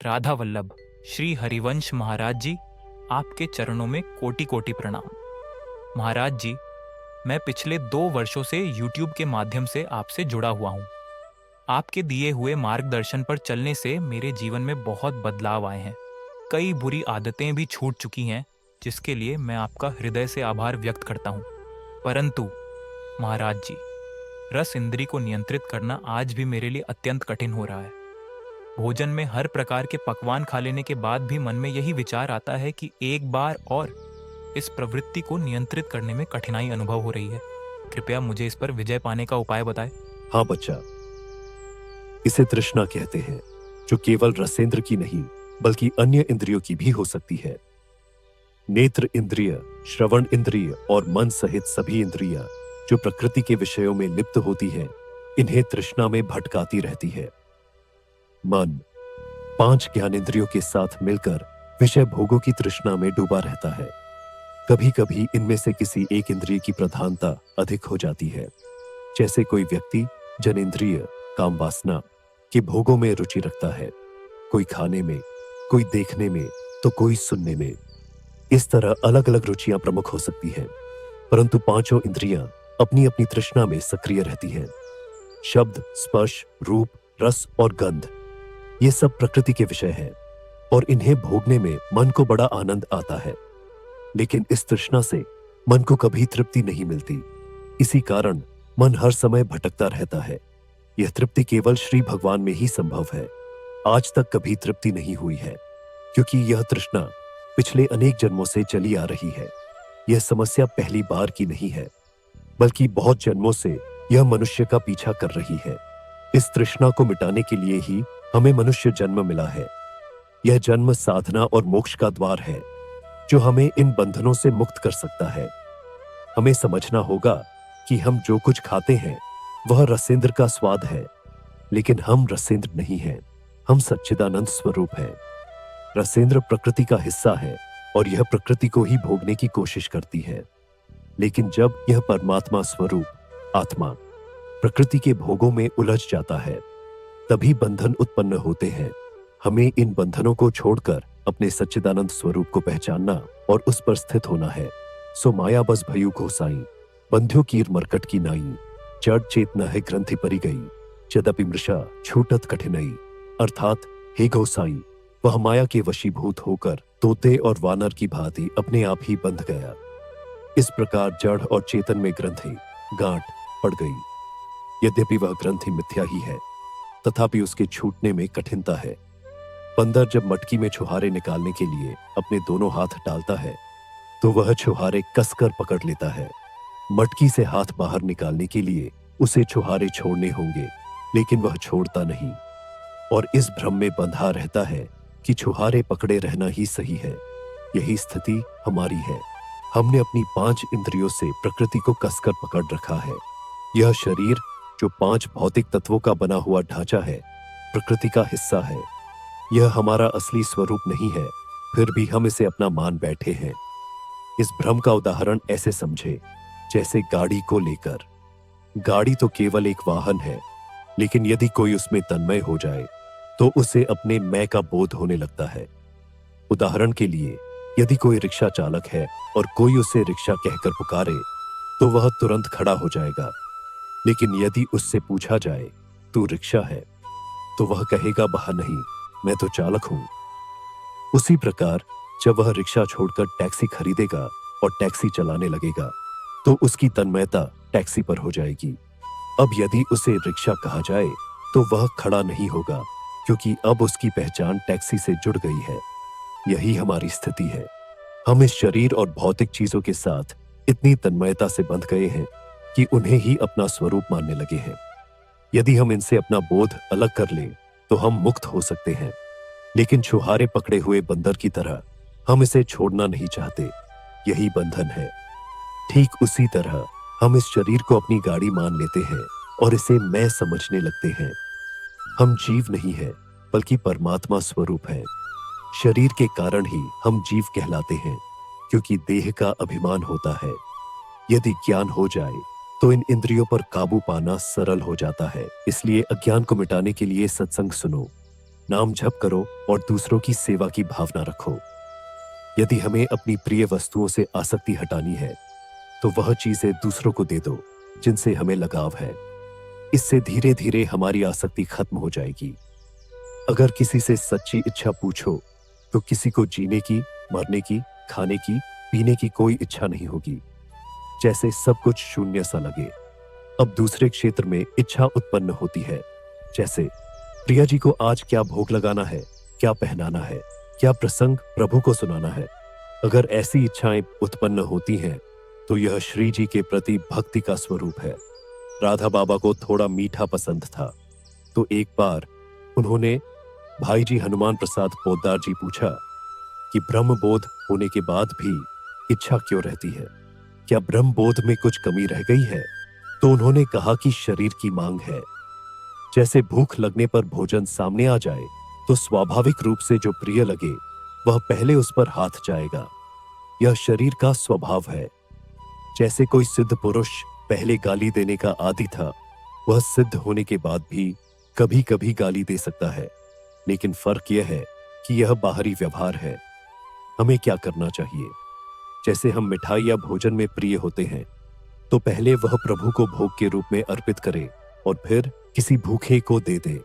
राधा वल्लभ श्री हरिवंश महाराज जी, आपके चरणों में कोटि कोटि प्रणाम। महाराज जी, मैं पिछले 2 वर्षों से YouTube के माध्यम से आपसे जुड़ा हुआ हूँ। आपके दिए हुए मार्गदर्शन पर चलने से मेरे जीवन में बहुत बदलाव आए हैं। कई बुरी आदतें भी छूट चुकी हैं, जिसके लिए मैं आपका हृदय से आभार व्यक्त करता हूँ। परंतु महाराज जी, रस इंद्री को नियंत्रित करना आज भी मेरे लिए अत्यंत कठिन हो रहा है। भोजन में हर प्रकार के पकवान खा लेने के बाद भी मन में यही विचार आता है कि एक बार और इस प्रवृत्ति को नियंत्रित करने में कठिनाई अनुभव हो रही है। कृपया मुझे इस पर विजय पाने का उपाय बताएं। हाँ बच्चा, इसे तृष्णा कहते हैं, जो केवल रसेंद्र की नहीं बल्कि अन्य इंद्रियों की भी हो सकती है। नेत्र इंद्रिय, श्रवण इंद्रिय और मन सहित सभी इंद्रियां जो प्रकृति के विषयों में लिप्त होती है, इन्हें तृष्णा में भटकाती रहती है। मन 5 ज्ञानेंद्रियों के साथ मिलकर विषय भोगों की तृष्णा में डूबा रहता है। कभी कभी इनमें से किसी एक इंद्रिय की प्रधानता अधिक हो जाती है। जैसे कोई व्यक्ति जनेंद्रिय काम वासना के भोगों में रुचि रखता है, कोई खाने में, कोई देखने में, तो कोई सुनने में। इस तरह अलग अलग रुचियां प्रमुख हो सकती हैं, परंतु 5 इंद्रियां अपनी अपनी तृष्णा में सक्रिय रहती हैं। शब्द, स्पर्श, रूप, रस और गंध, ये सब प्रकृति के विषय हैं और इन्हें भोगने में मन को बड़ा आनंद आता है। लेकिन इस तृष्णा से मन को कभी तृप्ति नहीं मिलती। इसी कारण मन हर समय भटकता रहता है। यह तृप्ति केवल श्री भगवान में ही संभव है। आज तक कभी तृप्ति नहीं हुई है, क्योंकि यह तृष्णा पिछले अनेक जन्मों से चली आ रही है। यह समस्या पहली बार की नहीं है, बल्कि बहुत जन्मों से यह मनुष्य का पीछा कर रही है। इस तृष्णा को मिटाने के लिए ही हमें मनुष्य जन्म मिला है। यह जन्म साधना और मोक्ष का द्वार है, जो हमें इन बंधनों से मुक्त कर सकता है। हमें समझना होगा कि हम जो कुछ खाते हैं वह रसेंद्र का स्वाद है, लेकिन हम रसेंद्र नहीं हैं। हम सच्चिदानंद स्वरूप हैं। रसेंद्र प्रकृति का हिस्सा है और यह प्रकृति को ही भोगने की कोशिश करती है। लेकिन जब यह परमात्मा स्वरूप आत्मा प्रकृति के भोगों में उलझ जाता है, तभी बंधन उत्पन्न होते हैं। हमें इन बंधनों को छोड़कर अपने सच्चिदानंद स्वरूप को पहचानना और उस पर स्थित होना है। सो माया बस भयु घोसाई, बंध्यो कीर मरकट की नाई, जड़ चेतना है ग्रंथि परी गई, यद्यपि मृषा छूटत कठिनाई। अर्थात हे घोसाई, वह माया के वशीभूत होकर तोते और वानर की भांति अपने आप ही बंध गया। इस प्रकार जड़ और चेतन में ग्रंथि गांठ पड़ गई। यद्यपि वह ग्रंथि मिथ्या ही है, तथापि उसके छूटने में कठिनता है। बंदर जब मटकी में छुहारे निकालने के लिए अपने दोनों हाथ डालता है, तो वह छुहारे कसकर पकड़ लेता है। मटकी से हाथ बाहर निकालने के लिए उसे छुहारे छोड़ने होंगे, लेकिन वह छोड़ता नहीं और इस भ्रम में बंधा रहता है कि छुहारे पकड़े रहना ही सही है। यही स्थिति हमारी है। हमने अपनी 5 इंद्रियों से प्रकृति को कसकर पकड़ रखा है। यह शरीर, जो 5 भौतिक तत्वों का बना हुआ ढांचा है, प्रकृति का हिस्सा है। यह हमारा असली स्वरूप नहीं है, फिर भी हम इसे अपना मान बैठे हैं। इस भ्रम का उदाहरण ऐसे समझे, जैसे गाड़ी को लेकर। गाड़ी तो केवल एक वाहन है, लेकिन यदि कोई उसमें तन्मय हो जाए तो उसे अपने मैं का बोध होने लगता है। उदाहरण के लिए, यदि कोई रिक्शा चालक है और कोई उसे रिक्शा कहकर पुकारे, तो वह तुरंत खड़ा हो जाएगा। लेकिन यदि उससे पूछा जाए तू रिक्शा है, तो वह कहेगा वह नहीं, मैं तो चालक हूं। उसी प्रकार जब वह रिक्शा छोड़कर टैक्सी खरीदेगा और टैक्सी चलाने लगेगा, तो उसकी तन्मयता टैक्सी पर हो जाएगी। अब यदि उसे रिक्शा कहा जाए तो वह खड़ा नहीं होगा, क्योंकि अब उसकी पहचान टैक्सी से जुड़ गई है। यही हमारी स्थिति है। हम इस शरीर और भौतिक चीजों के साथ इतनी तन्मयता से बंध गए हैं कि उन्हें ही अपना स्वरूप मानने लगे हैं। यदि हम इनसे अपना बोध अलग कर लें तो हम मुक्त हो सकते हैं, लेकिन छुहारे पकड़े हुए बंदर की तरह हम इसे छोड़ना नहीं चाहते। यही बंधन है। ठीक उसी तरह हम इस शरीर को अपनी गाड़ी मान लेते हैं और इसे मैं समझने लगते हैं। हम जीव नहीं है, बल्कि परमात्मा स्वरूप है। शरीर के कारण ही हम जीव कहलाते हैं, क्योंकि देह का अभिमान होता है। यदि ज्ञान हो जाए तो इन इंद्रियों पर काबू पाना सरल हो जाता है। इसलिए अज्ञान को मिटाने के लिए सत्संग सुनो। नाम जप करो और दूसरों की सेवा की भावना रखो। यदि हमें अपनी प्रिय वस्तुओं से आसक्ति हटानी है तो वह चीजें दूसरों को दे दो जिनसे हमें लगाव है। इससे धीरे धीरे हमारी आसक्ति खत्म हो जाएगी। अगर किसी से सच्ची इच्छा पूछो तो किसी को जीने की, मरने की, खाने की, पीने की कोई इच्छा नहीं होगी, जैसे सब कुछ शून्य सा लगे। अब दूसरे क्षेत्र में इच्छा उत्पन्न होती है, जैसे प्रिया जी को आज क्या भोग लगाना है, क्या पहनाना है, क्या प्रसंग प्रभु को सुनाना है। अगर ऐसी इच्छाएं उत्पन्न होती हैं तो यह श्री जी के प्रति भक्ति का स्वरूप है। राधा बाबा को थोड़ा मीठा पसंद था, तो एक बार उन्होंने भाई जी हनुमान प्रसाद पोद्दार जी पूछा कि ब्रह्म बोध होने के बाद भी इच्छा क्यों रहती है, क्या ब्रह्म बोध में कुछ कमी रह गई है? तो उन्होंने कहा कि शरीर की मांग है। जैसे भूख लगने पर भोजन सामने आ जाए तो स्वाभाविक रूप से जो प्रिय लगे वह पहले उस पर हाथ जाएगा। यह शरीर का स्वभाव है। जैसे कोई सिद्ध पुरुष पहले गाली देने का आदी था, वह सिद्ध होने के बाद भी कभी कभी गाली दे सकता है, लेकिन फर्क यह है कि यह बाहरी व्यवहार है। हमें क्या करना चाहिए? जैसे हम मिठाई या भोजन में प्रिय होते हैं तो पहले वह प्रभु को भोग के रूप में अर्पित करें और फिर किसी भूखे को दे दे।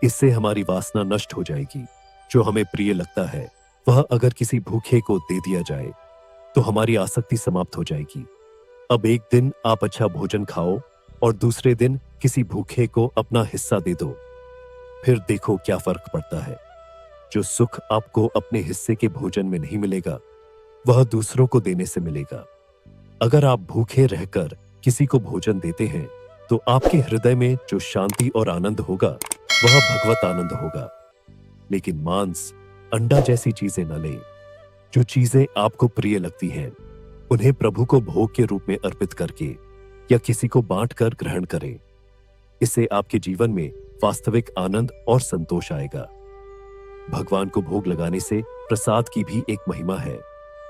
इससे हमारी वासना नष्ट हो जाएगी। जो हमें प्रिय लगता है वह अगर किसी भूखे को दे दिया जाए तो हमारी आसक्ति समाप्त हो जाएगी। अब एक दिन आप अच्छा भोजन खाओ और दूसरे दिन किसी भूखे को अपना हिस्सा दे दो, फिर देखो क्या फर्क पड़ता है। जो सुख आपको अपने हिस्से के भोजन में नहीं मिलेगा वह दूसरों को देने से मिलेगा। अगर आप भूखे रहकर किसी को भोजन देते हैं तो आपके हृदय में जो शांति और आनंद होगा वह भगवत आनंद होगा। लेकिन मांस, अंडा जैसी चीजें न लें। जो चीजें आपको प्रिय लगती हैं उन्हें प्रभु को भोग के रूप में अर्पित करके या किसी को बांटकर ग्रहण करें। इससे आपके जीवन में वास्तविक आनंद और संतोष आएगा। भगवान को भोग लगाने से प्रसाद की भी एक महिमा है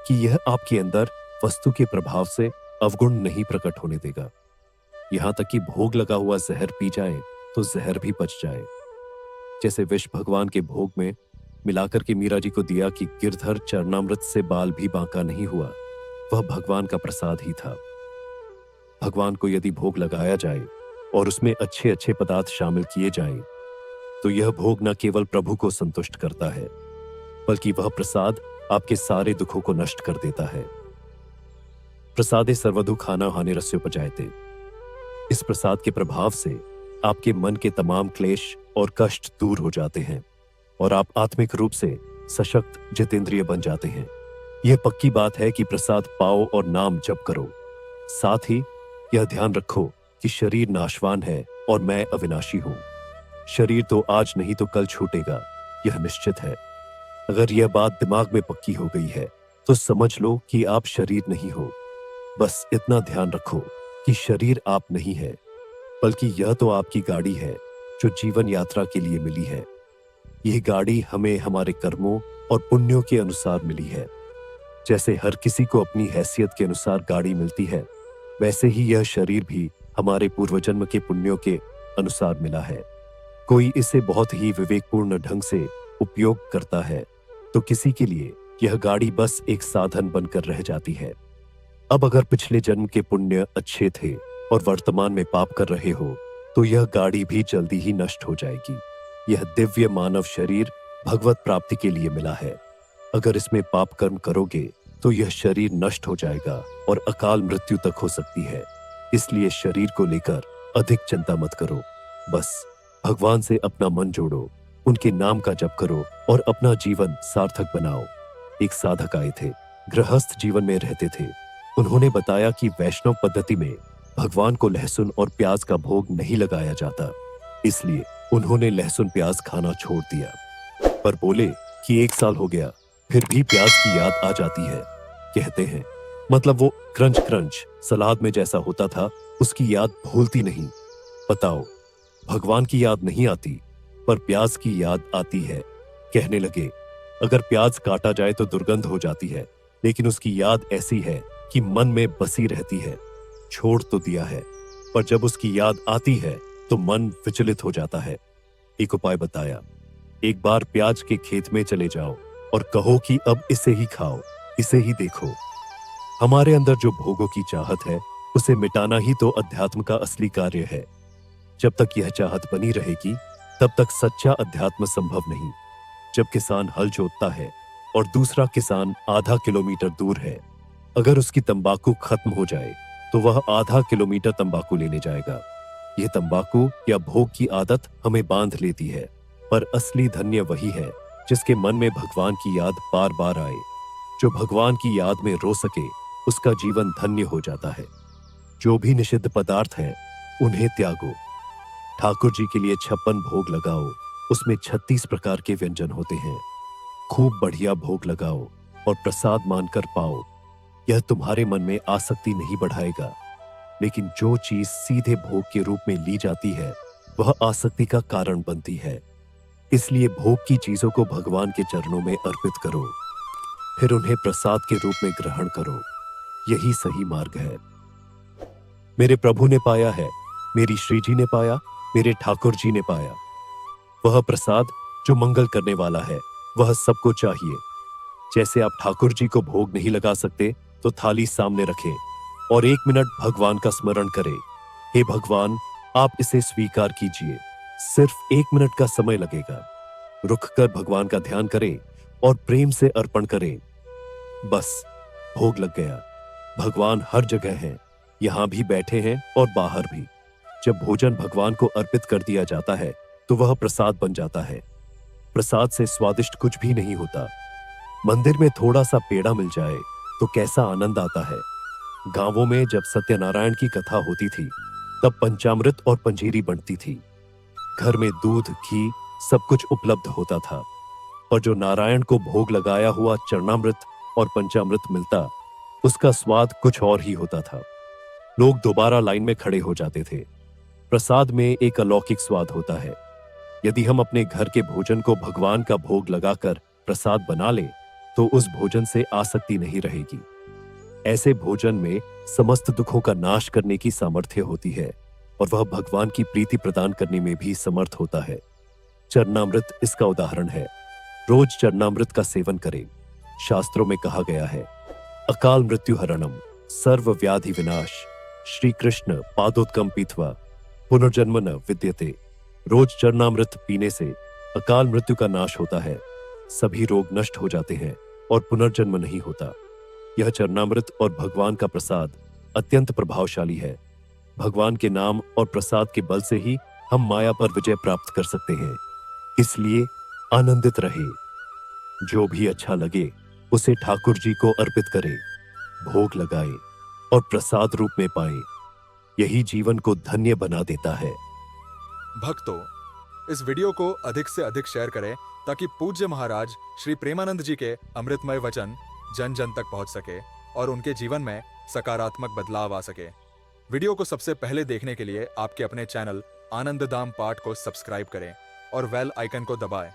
कि यह आपके अंदर वस्तु के प्रभाव से अवगुण नहीं प्रकट होने देगा। यहां तक कि भोग लगा हुआ जहर पी जाए तो जहर भी पच जाए। जैसे विष भगवान के भोग में मिलाकर के मीरा जी को दिया कि गिरधर चरणामृत से बाल भी बांका नहीं हुआ, वह भगवान का प्रसाद ही था। भगवान को यदि भोग लगाया जाए और उसमें अच्छे अच्छे पदार्थ शामिल किए जाएं, तो यह भोग न केवल प्रभु को संतुष्ट करता है बल्कि वह प्रसाद आपके सारे दुखों को नष्ट कर देता है। प्रसादे सर्वधु खाना हानि रस्योपजायते। इस प्रसाद के प्रभाव से आपके मन के तमाम क्लेश और कष्ट दूर हो जाते हैं और आप आत्मिक रूप से सशक्त जितेंद्रिय बन जाते हैं। यह पक्की बात है कि प्रसाद पाओ और नाम जप करो। साथ ही यह ध्यान रखो कि शरीर नाशवान है और मैं अविनाशी हूं। शरीर तो आज नहीं तो कल छूटेगा, यह निश्चित है। अगर यह बात दिमाग में पक्की हो गई है तो समझ लो कि आप शरीर नहीं हो। बस इतना ध्यान रखो कि शरीर आप नहीं है, बल्कि यह तो आपकी गाड़ी है जो जीवन यात्रा के लिए मिली है। यह गाड़ी हमें हमारे कर्मों और पुण्यों के अनुसार मिली है। जैसे हर किसी को अपनी हैसियत के अनुसार गाड़ी मिलती है, वैसे ही यह शरीर भी हमारे पूर्वजन्म के पुण्यों के अनुसार मिला है। कोई इसे बहुत ही विवेकपूर्ण ढंग से उपयोग करता है तो किसी के लिए यह गाड़ी बस एक साधन बनकर रह जाती है। अब अगर पिछले जन्म के पुण्य अच्छे थे और वर्तमान में पाप कर रहे हो तो यह गाड़ी भी जल्दी ही नष्ट हो जाएगी। यह दिव्य मानव शरीर भगवत प्राप्ति के लिए मिला है। अगर इसमें पाप कर्म करोगे तो यह शरीर नष्ट हो जाएगा और अकाल मृत्यु तक हो सकती है। इसलिए शरीर को लेकर अधिक चिंता मत करो। बस भगवान से अपना मन जोड़ो, उनके नाम का जप करो और अपना जीवन सार्थक बनाओ। एक साधक आए थे, गृहस्थ जीवन में रहते थे। उन्होंने बताया कि वैष्णव पद्धति में भगवान को लहसुन और प्याज का भोग नहीं लगाया जाता, इसलिए उन्होंने लहसुन प्याज खाना छोड़ दिया। पर बोले कि 1 साल हो गया फिर भी प्याज की याद आ जाती है। कहते हैं मतलब वो क्रंच क्रंच सलाद में जैसा होता था उसकी याद भूलती नहीं। बताओ, भगवान की याद नहीं आती पर प्याज की याद आती है। कहने लगे अगर प्याज काटा जाए तो दुर्गंध हो जाती है, लेकिन उसकी याद ऐसी है कि मन में बसी रहती है। छोड़ तो दिया है पर जब उसकी याद आती है तो मन विचलित हो जाता है। एक उपाय बताया, एक बार प्याज के खेत में चले जाओ और कहो कि अब इसे ही खाओ, इसे ही देखो। हमारे अंदर जो भोगों की चाहत है, उसे मिटाना ही तो अध्यात्म का असली कार्य है। जब तक यह चाहत बनी रहेगी, तब तक सच्चा अध्यात्म संभव नहीं। जब किसान हल जोतता है और दूसरा किसान आधा किलोमीटर दूर है, अगर उसकी तंबाकू खत्म हो जाए तो वह आधा किलोमीटर तंबाकू लेने जाएगा। यह तंबाकू या भोग की आदत हमें बांध लेती है, पर असली धन्य वही है जिसके मन में भगवान की याद बार बार आए। जो भगवान की याद में रो सके, उसका जीवन धन्य हो जाता है। जो भी निषिद्ध पदार्थ हैं, उन्हें त्यागो। ठाकुर जी के लिए 56 भोग लगाओ, उसमें 36 प्रकार के व्यंजन होते हैं। खूब बढ़िया भोग लगाओ और प्रसाद मानकर पाओ। यह तुम्हारे मन में आसक्ति नहीं बढ़ाएगा, लेकिन जो चीज सीधे भोग के रूप में ली जाती है, वह आसक्ति का कारण बनती है। इसलिए भोग की चीजों को भगवान के चरणों में अर्पित करो, फिर उन्हें प्रसाद के रूप में ग्रहण करो। यही सही मार्ग है। मेरे प्रभु ने पाया है, मेरी श्री जी ने पाया, मेरे ठाकुर जी ने पाया। वह प्रसाद जो मंगल करने वाला है, वह सबको चाहिए। जैसे आप ठाकुर जी को भोग नहीं लगा सकते, तो थाली सामने रखें और 1 मिनट भगवान का स्मरण करें। हे भगवान, आप इसे स्वीकार कीजिए। सिर्फ 1 मिनट का समय लगेगा। रुक कर भगवान का ध्यान करें और प्रेम से अर्पण करें। बस, भोग लग गया। भगवान हर जगह हैं, यहां भी बैठे हैं और बाहर भी। जब भोजन भगवान को अर्पित कर दिया जाता है, तो वह प्रसाद बन जाता है। प्रसाद से स्वादिष्ट कुछ भी नहीं होता। मंदिर में थोड़ा सा पेड़ा मिल जाए तो कैसा आनंद आता है। गांवों में जब सत्यनारायण की कथा होती थी, तब पंचामृत और पंजीरी बनती थी। घर में दूध, घी सब कुछ उपलब्ध होता था, और जो नारायण को भोग लगाया हुआ चरणामृत और पंचामृत मिलता, उसका स्वाद कुछ और ही होता था। लोग दोबारा लाइन में खड़े हो जाते थे। प्रसाद में एक अलौकिक स्वाद होता है। यदि हम अपने घर के भोजन को भगवान का भोग लगाकर प्रसाद बना लें, तो उस भोजन से आसक्ति नहीं रहेगी। ऐसे भोजन में समस्त दुखों का नाश करने की सामर्थ्य होती है, और वह भगवान की प्रीति प्रदान करने में भी समर्थ होता है। चरणामृत इसका उदाहरण है। रोज चरणामृत का सेवन करें। शास्त्रों में कहा गया है, अकाल मृत्यु हरणम सर्व व्याधि विनाश श्री कृष्ण पादोदकम पीत्वा पुनर्जन्म न विद्यते। रोज चरणामृत पीने से अकाल मृत्यु का नाश होता है, सभी रोग नष्ट हो जाते हैं और पुनर्जन्म नहीं होता। यह चरणामृत और भगवान का प्रसाद अत्यंत प्रभावशाली है। भगवान के नाम और प्रसाद के बल से ही हम माया पर विजय प्राप्त कर सकते हैं। इसलिए आनंदित रहे। जो भी अच्छा लगे उसे ठाकुर जी को अर्पित करें, भोग लगाए और प्रसाद रूप में पाए। यही जीवन को धन्य बना देता है। भक्तों, इस वीडियो को अधिक से अधिक शेयर करें ताकि पूज्य महाराज श्री प्रेमानंद जी के अमृतमय वचन जन जन तक पहुंच सके और उनके जीवन में सकारात्मक बदलाव आ सके। वीडियो को सबसे पहले देखने के लिए आपके अपने चैनल आनंद धाम पाठ को सब्सक्राइब करें और बेल आइकन को दबाएं।